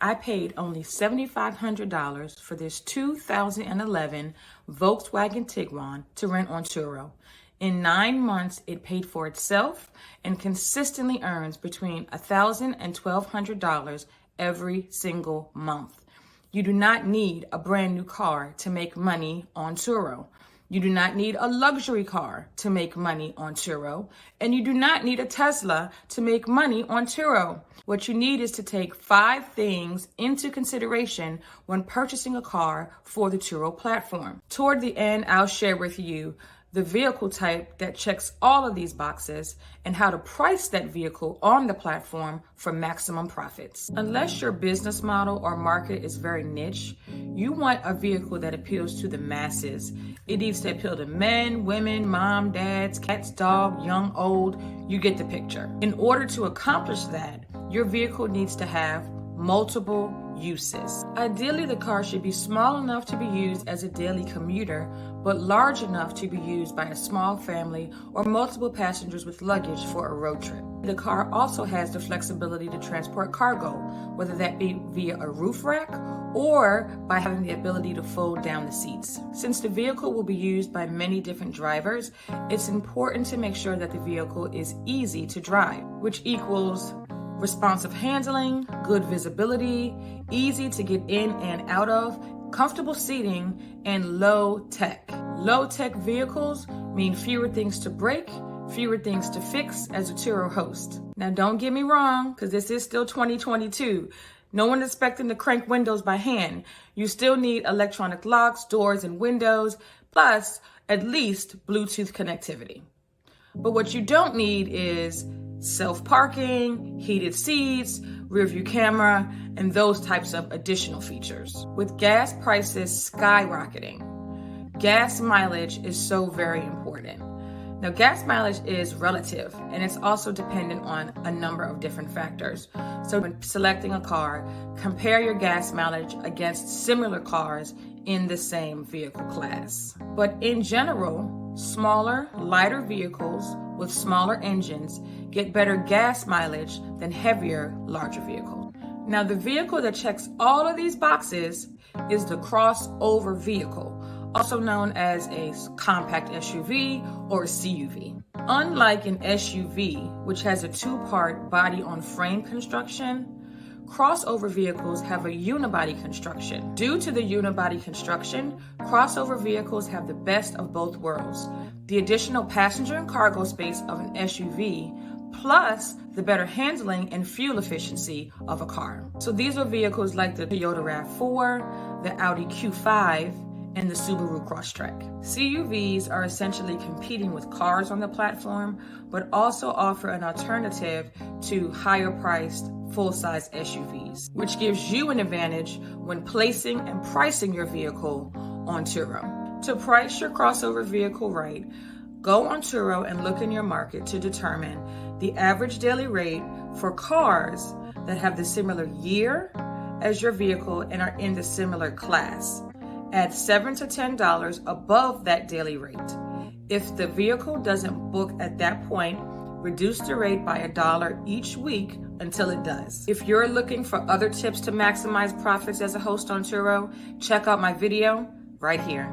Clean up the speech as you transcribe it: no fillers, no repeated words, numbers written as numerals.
I paid only $7,500 for this 2011 Volkswagen Tiguan to rent on Turo. In 9 months, it paid for itself and consistently earns between $1,000 and $1,200 every single month. You do not need a brand new car to make money on Turo. You do not need a luxury car to make money on Turo, and you do not need a Tesla to make money on Turo. What you need is to take 5 things into consideration when purchasing a car for the Turo platform. Toward the end, I'll share with you the vehicle type that checks all of these boxes and how to price that vehicle on the platform for maximum profits. Unless your business model or market is very niche, you want a vehicle that appeals to the masses. It needs to appeal to men, women, mom, dads, cats, dog, young, old. You get the picture. In order to accomplish that, your vehicle needs to have multiple uses. Ideally, the car should be small enough to be used as a daily commuter, but large enough to be used by a small family or multiple passengers with luggage for a road trip. The car also has the flexibility to transport cargo, whether that be via a roof rack or by having the ability to fold down the seats. Since the vehicle will be used by many different drivers, it's important to make sure that the vehicle is easy to drive, which equals responsive handling, good visibility, easy to get in and out of, comfortable seating, and low tech. Low tech vehicles mean fewer things to break, fewer things to fix as a Turo host. Now don't get me wrong, because this is still 2022. No one is expecting to crank windows by hand. You still need electronic locks, doors, and windows, plus at least Bluetooth connectivity. But what you don't need is self-parking, heated seats, rear view camera, and those types of additional features. With gas prices skyrocketing, gas mileage is so very important. Now, gas mileage is relative, and it's also dependent on a number of different factors. So when selecting a car, compare your gas mileage against similar cars in the same vehicle class. But in general, smaller, lighter vehicles with smaller engines get better gas mileage than heavier, larger vehicles. Now, the vehicle that checks all of these boxes is the crossover vehicle, also known as a compact SUV or CUV. Unlike an SUV, which has a 2-part body-on-frame construction, crossover vehicles have a unibody construction. Due to the unibody construction, crossover vehicles have the best of both worlds: the additional passenger and cargo space of an SUV, plus the better handling and fuel efficiency of a car. So these are vehicles like the Toyota RAV4, the Audi Q5, and the Subaru Crosstrek. CUVs are essentially competing with cars on the platform, but also offer an alternative to higher-priced full-size SUVs, which gives you an advantage when placing and pricing your vehicle on Turo. To price your crossover vehicle right, go on Turo and look in your market to determine the average daily rate for cars that have the similar year as your vehicle and are in the similar class. Add $7 to $10 above that daily rate. If the vehicle doesn't book at that point, reduce the rate by $1 each week until it does. If you're looking for other tips to maximize profits as a host on Turo, check out my video right here.